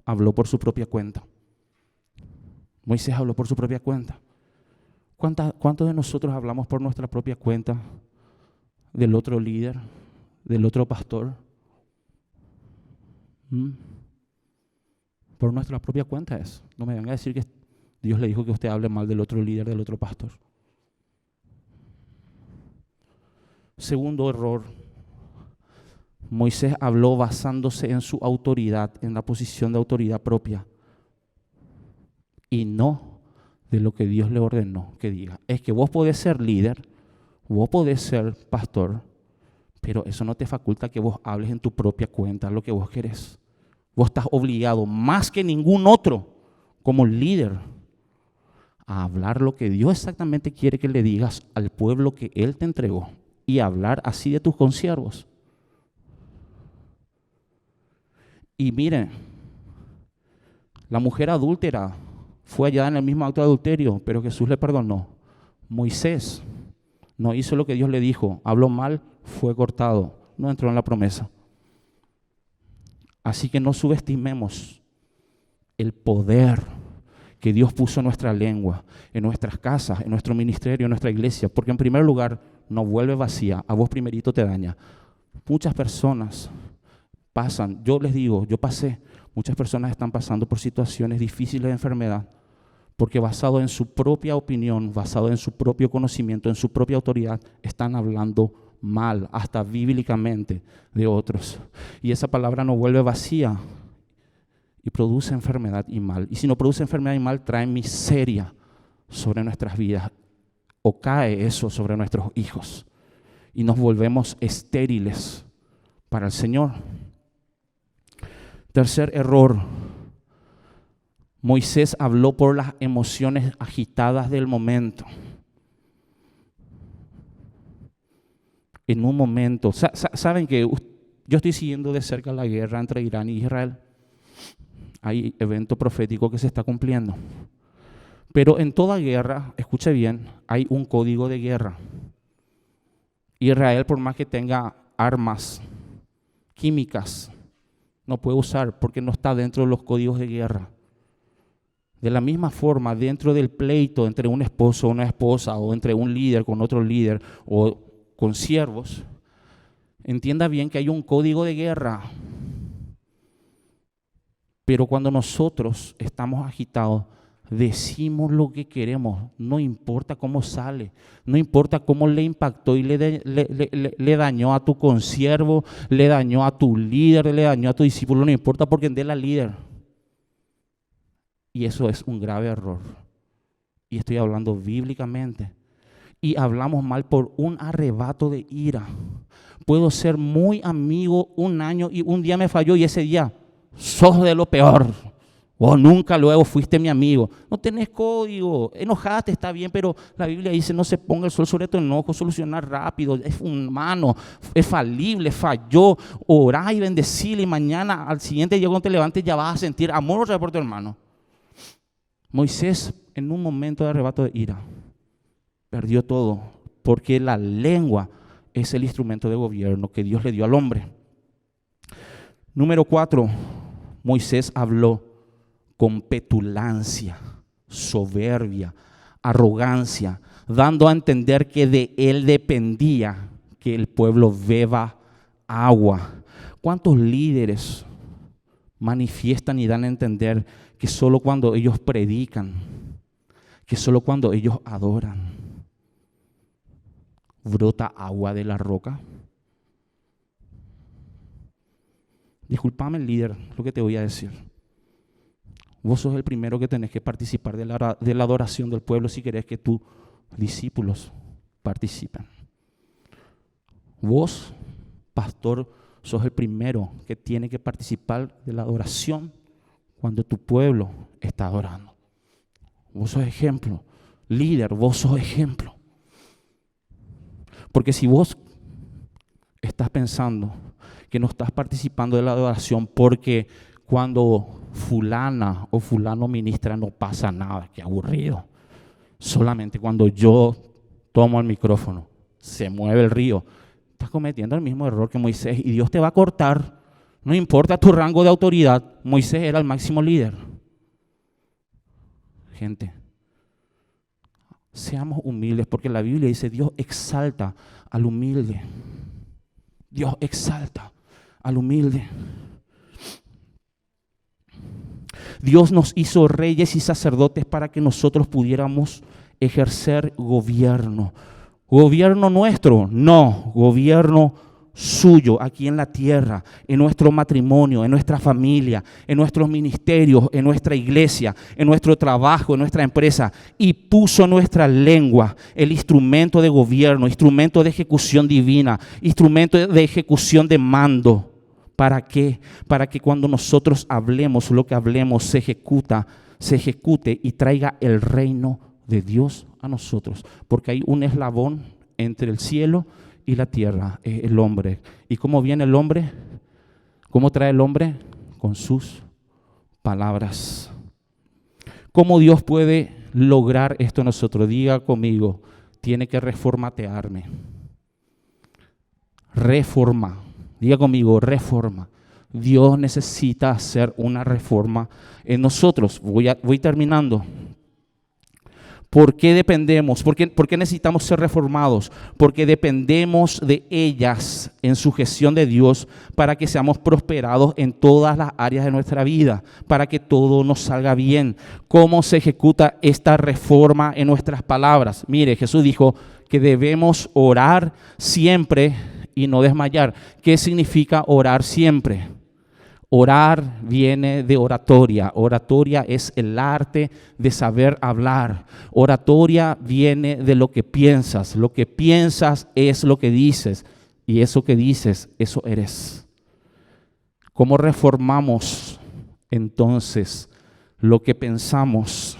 habló por su propia cuenta. Moisés habló por su propia cuenta. ¿Cuántos de nosotros hablamos por nuestra propia cuenta del otro líder, del otro pastor? Por nuestra propia cuenta es. No me venga a decir que Dios le dijo que usted hable mal del otro líder, del otro pastor. Segundo error, Moisés habló basándose en su autoridad, en la posición de autoridad propia, y no de lo que Dios le ordenó que diga. Es que vos podés ser líder, vos podés ser pastor, pero eso no te faculta que vos hables en tu propia cuenta lo que vos querés. Vos estás obligado, más que ningún otro, como líder, a hablar lo que Dios exactamente quiere que le digas al pueblo que Él te entregó y hablar así de tus consiervos. Y miren, la mujer adúltera fue hallada en el mismo acto de adulterio, pero Jesús le perdonó. Moisés no hizo lo que Dios le dijo, habló mal, fue cortado, no entró en la promesa. Así que no subestimemos el poder que Dios puso en nuestra lengua, en nuestras casas, en nuestro ministerio, en nuestra iglesia, porque en primer lugar no vuelve vacía, a vos primerito te daña. Muchas personas pasan, yo les digo, yo pasé, muchas personas están pasando por situaciones difíciles de enfermedad, porque basado en su propia opinión, basado en su propio conocimiento, en su propia autoridad, están hablando mal, hasta bíblicamente, de otros. Y esa palabra no vuelve vacía y produce enfermedad y mal. Y si no produce enfermedad y mal, trae miseria sobre nuestras vidas, o cae eso sobre nuestros hijos, y nos volvemos estériles para el Señor. Tercer error, Moisés habló por las emociones agitadas del momento. En un momento, ¿saben que yo estoy siguiendo de cerca la guerra entre Irán y Israel? Hay evento profético que se está cumpliendo. Pero en toda guerra, escuche bien, hay un código de guerra. Israel, por más que tenga armas químicas, no puede usar porque no está dentro de los códigos de guerra. De la misma forma, dentro del pleito entre un esposo o una esposa, o entre un líder con otro líder, o con siervos, entienda bien que hay un código de guerra. Pero cuando nosotros estamos agitados, decimos lo que queremos, no importa cómo sale, no importa cómo le impactó y le dañó a tu consiervo, le dañó a tu líder, le dañó a tu discípulo, no importa porque él es la líder. Y eso es un grave error. Y estoy hablando bíblicamente. Y hablamos mal por un arrebato de ira. Puedo ser muy amigo un año y un día me falló y ese día sos de lo peor. Vos nunca luego fuiste mi amigo. No tenés código. Enojate, está bien, pero la Biblia dice no se ponga el sol sobre tu enojo, solucionar rápido. Es humano, es falible, falló. Orá y bendecile y mañana al siguiente día cuando te levantes ya vas a sentir amor otra vez por tu hermano. Moisés, en un momento de arrebato de ira, perdió todo, porque la lengua es el instrumento de gobierno que Dios le dio al hombre. Número 4, Moisés habló con petulancia, soberbia, arrogancia, dando a entender que de él dependía que el pueblo beba agua. ¿Cuántos líderes manifiestan y dan a entender que solo cuando ellos predican, que solo cuando ellos adoran, brota agua de la roca? Discúlpame, líder, lo que te voy a decir. Vos sos el primero que tenés que participar de la adoración del pueblo si querés que tus discípulos participen. Vos, pastor, sos el primero que tiene que participar de la adoración cuando tu pueblo está adorando. Vos sos ejemplo. Líder, vos sos ejemplo. Porque si vos estás pensando que no estás participando de la adoración porque cuando fulana o fulano ministra no pasa nada, qué aburrido. Solamente cuando yo tomo el micrófono, se mueve el río. Estás cometiendo el mismo error que Moisés y Dios te va a cortar. No importa tu rango de autoridad, Moisés era el máximo líder. Gente, seamos humildes porque la Biblia dice Dios exalta al humilde. Dios exalta al humilde. Dios nos hizo reyes y sacerdotes para que nosotros pudiéramos ejercer gobierno. ¿Gobierno nuestro? No, gobierno suyo aquí en la tierra, en nuestro matrimonio, en nuestra familia, en nuestros ministerios, en nuestra iglesia, en nuestro trabajo, en nuestra empresa. Y puso nuestra lengua el instrumento de gobierno, instrumento de ejecución divina, instrumento de ejecución de mando. ¿Para qué? Para que cuando nosotros hablemos, lo que hablemos se ejecute y traiga el reino de Dios a nosotros. Porque hay un eslabón entre el cielo y la tierra, el hombre. ¿Y cómo viene el hombre? ¿Cómo trae el hombre? Con sus palabras. ¿Cómo Dios puede lograr esto en nosotros? Diga conmigo, tiene que reformatearme. Reforma. Diga conmigo, reforma. Dios necesita hacer una reforma en nosotros. Voy terminando. ¿Por qué dependemos? ¿Por qué necesitamos ser reformados? Porque dependemos de ellas en sujeción de Dios para que seamos prosperados en todas las áreas de nuestra vida, para que todo nos salga bien. ¿Cómo se ejecuta esta reforma en nuestras palabras? Mire, Jesús dijo que debemos orar siempre y no desmayar. ¿Qué significa orar siempre? Orar viene de oratoria. Oratoria es el arte de saber hablar. Oratoria viene de lo que piensas. Lo que piensas es lo que dices. Y eso que dices, eso eres. ¿Cómo reformamos entonces lo que pensamos?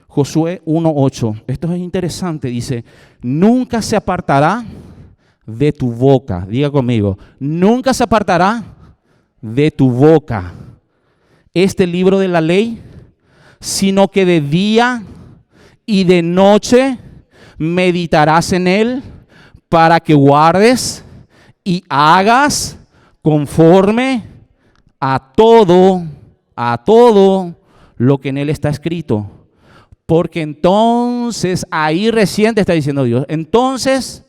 Josué 1:8. Esto es interesante. Dice, nunca se apartará de tu boca. Diga conmigo, nunca se apartará de tu boca este libro de la ley, sino que de día y de noche meditarás en él para que guardes y hagas conforme a todo lo que en él está escrito. Porque entonces, ahí recién te está diciendo Dios, entonces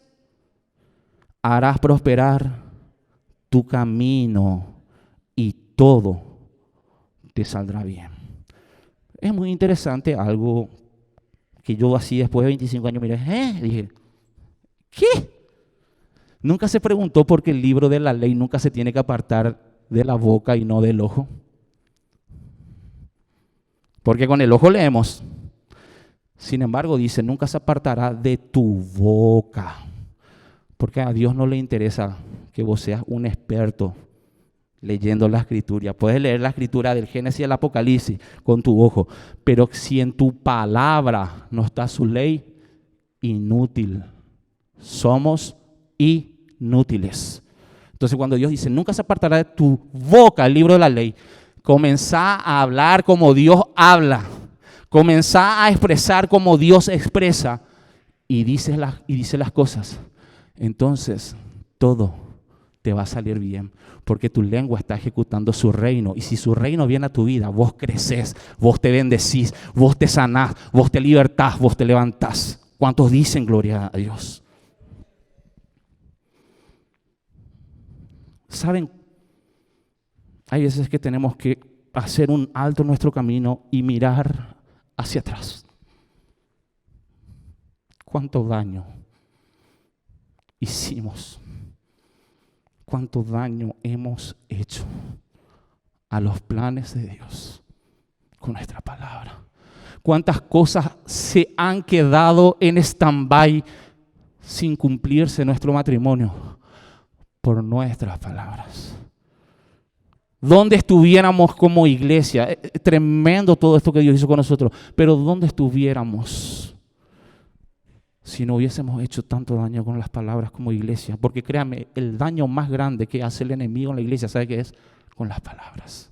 harás prosperar tu camino y todo te saldrá bien. Es muy interesante algo que yo así después de 25 años miré, dije, ¿qué? Nunca se preguntó por qué el libro de la ley nunca se tiene que apartar de la boca y no del ojo. Porque con el ojo leemos. Sin embargo, dice, nunca se apartará de tu boca. Porque a Dios no le interesa que vos seas un experto leyendo la escritura. Puedes leer la escritura del Génesis al Apocalipsis con tu ojo. Pero si en tu palabra no está su ley, inútil. Somos inútiles. Entonces cuando Dios dice, nunca se apartará de tu boca el libro de la ley, comenzá a hablar como Dios habla. Comenzá a expresar como Dios expresa y dice las cosas. Entonces todo te va a salir bien, porque tu lengua está ejecutando su reino. Y si su reino viene a tu vida, vos creces, vos te bendecís, vos te sanás, vos te libertás, vos te levantás. ¿Cuántos dicen gloria a Dios? ¿Saben? Hay veces que tenemos que hacer un alto en nuestro camino y mirar hacia atrás. ¿Cuánto daño hicimos? ¿Cuánto daño hemos hecho a los planes de Dios con nuestra palabra? ¿Cuántas cosas se han quedado en stand-by sin cumplirse en nuestro matrimonio por nuestras palabras? ¿Dónde estuviéramos como iglesia? Tremendo todo esto que Dios hizo con nosotros, pero ¿dónde estuviéramos si no hubiésemos hecho tanto daño con las palabras como iglesia? Porque créanme, el daño más grande que hace el enemigo en la iglesia, ¿sabe qué es? Con las palabras.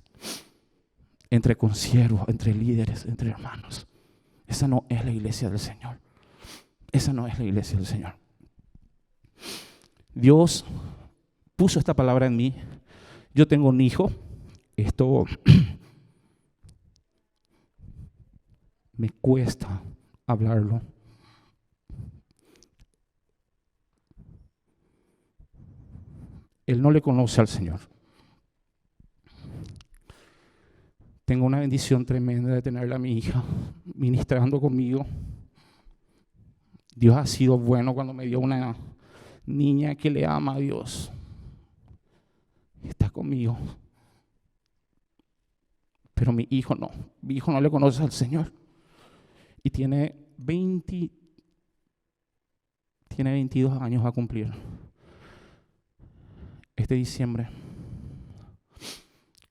Entre consiervos, entre líderes, entre hermanos. Esa no es la iglesia del Señor. Esa no es la iglesia del Señor. Dios puso esta palabra en mí. Yo tengo un hijo. Esto me cuesta hablarlo. Él no le conoce al Señor. Tengo una bendición tremenda de tenerla a mi hija ministrando conmigo. Dios ha sido bueno cuando me dio una niña que le ama a Dios. Está conmigo. Pero mi hijo no le conoce al Señor. Y tiene 22 años a cumplir. Este diciembre.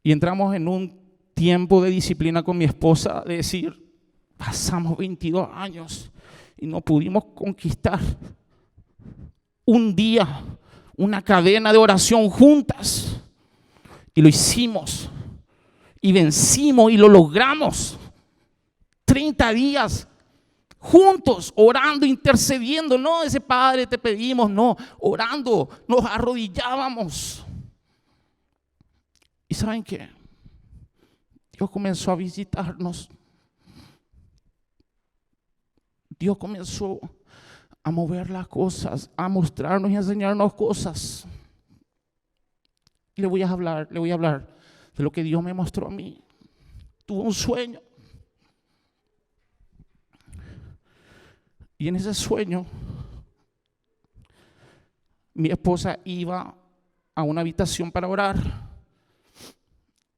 Y entramos en un tiempo de disciplina con mi esposa, de decir, pasamos 22 años y no pudimos conquistar un día, una cadena de oración juntas. Y lo hicimos, y vencimos, y lo logramos. 30 días juntos, orando, intercediendo. No, ese Padre te pedimos, no, orando, nos arrodillábamos. ¿Y saben qué? Dios comenzó a visitarnos. Dios comenzó a mover las cosas, a mostrarnos y a enseñarnos cosas. Y le voy a hablar de lo que Dios me mostró a mí. Tuve un sueño. Y en ese sueño, mi esposa iba a una habitación para orar.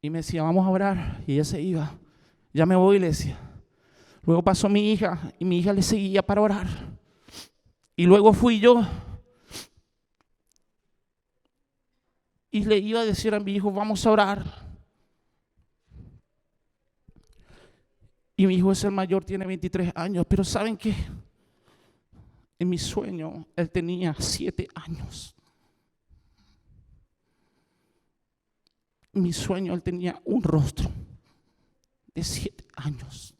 Y me decía, vamos a orar. Y ella se iba. Ya me voy, le decía. Luego pasó mi hija y mi hija le seguía para orar. Y luego fui yo. Y le iba a decir a mi hijo, vamos a orar. Y mi hijo es el mayor, tiene 23 años. Pero ¿saben qué? En mi sueño, él tenía 7 años. En mi sueño, él tenía un rostro. 7 años.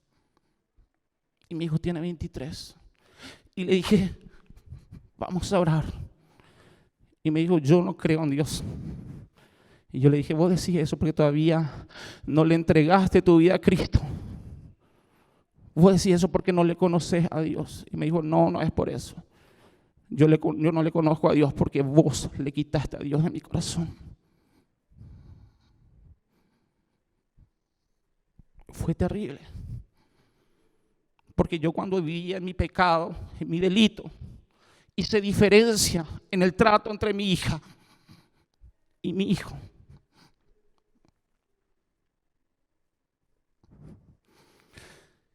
Y mi hijo tiene 23. Y le dije, vamos a orar. Y me dijo, yo no creo en Dios. Y yo le dije, vos decís eso porque todavía no le entregaste tu vida a Cristo. Vos decís eso porque no le conoces a Dios. Y me dijo, no, no es por eso. Yo no le conozco a Dios porque vos le quitaste a Dios de mi corazón. Fue terrible. Porque yo cuando vivía en mi pecado, en mi delito, hice diferencia en el trato entre mi hija y mi hijo.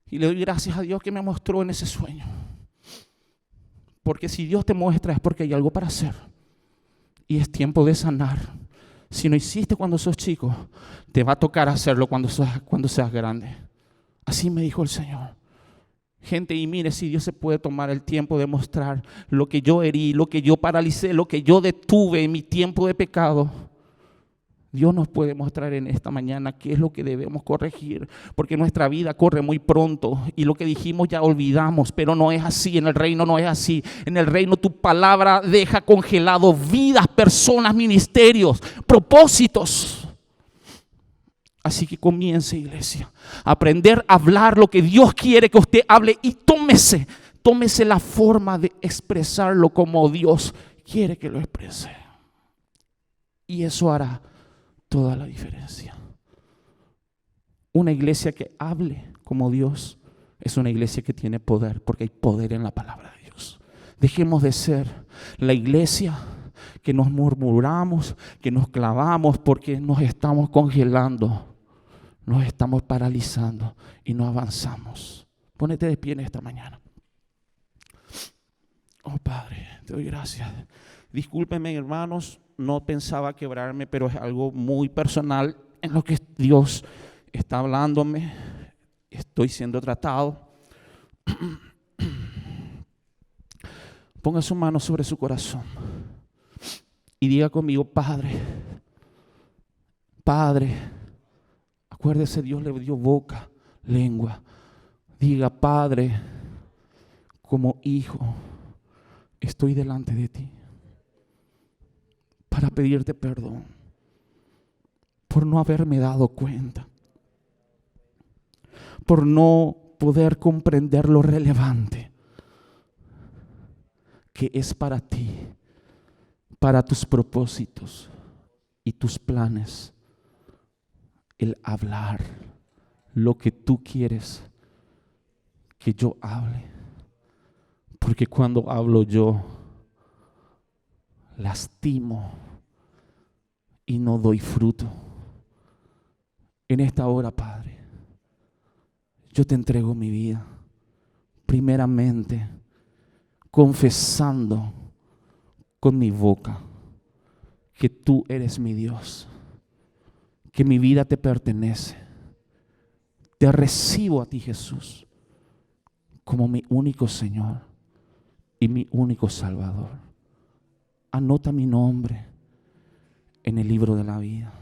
Y le doy gracias a Dios que me mostró en ese sueño. Porque si Dios te muestra es porque hay algo para hacer. Y es tiempo de sanar. Si no hiciste cuando sos chico, te va a tocar hacerlo cuando seas grande. Así me dijo el Señor. Gente, y mire, si Dios se puede tomar el tiempo de mostrar lo que yo herí, lo que yo paralicé, lo que yo detuve en mi tiempo de pecado, Dios nos puede mostrar en esta mañana qué es lo que debemos corregir, porque nuestra vida corre muy pronto y lo que dijimos ya olvidamos, pero no es así, en el reino no es así. En el reino tu palabra deja congelado vidas, personas, ministerios, propósitos. Así que comience, iglesia, a aprender a hablar lo que Dios quiere que usted hable y tómese la forma de expresarlo como Dios quiere que lo exprese. Y eso hará toda la diferencia. Una iglesia que hable como Dios es una iglesia que tiene poder, porque hay poder en la palabra de Dios. Dejemos de ser la iglesia que nos murmuramos, que nos clavamos porque nos estamos congelando. Nos estamos paralizando y no avanzamos. Pónete de pie en esta mañana. Oh Padre, te doy gracias. Discúlpenme, hermanos, no pensaba quebrarme, pero es algo muy personal en lo que Dios está hablándome. Estoy siendo tratado. Ponga su mano sobre su corazón y diga conmigo, Padre, Padre. Acuérdese, Dios le dio boca, lengua. Diga, Padre, como hijo, estoy delante de ti para pedirte perdón por no haberme dado cuenta, por no poder comprender lo relevante que es para ti, para tus propósitos y tus planes. El hablar lo que tú quieres que yo hable. Porque cuando hablo yo, lastimo y no doy fruto. En esta hora, Padre, yo te entrego mi vida. Primeramente, confesando con mi boca que tú eres mi Dios. Que mi vida te pertenece. Te recibo a ti, Jesús, como mi único Señor y mi único Salvador. Anota mi nombre en el libro de la vida.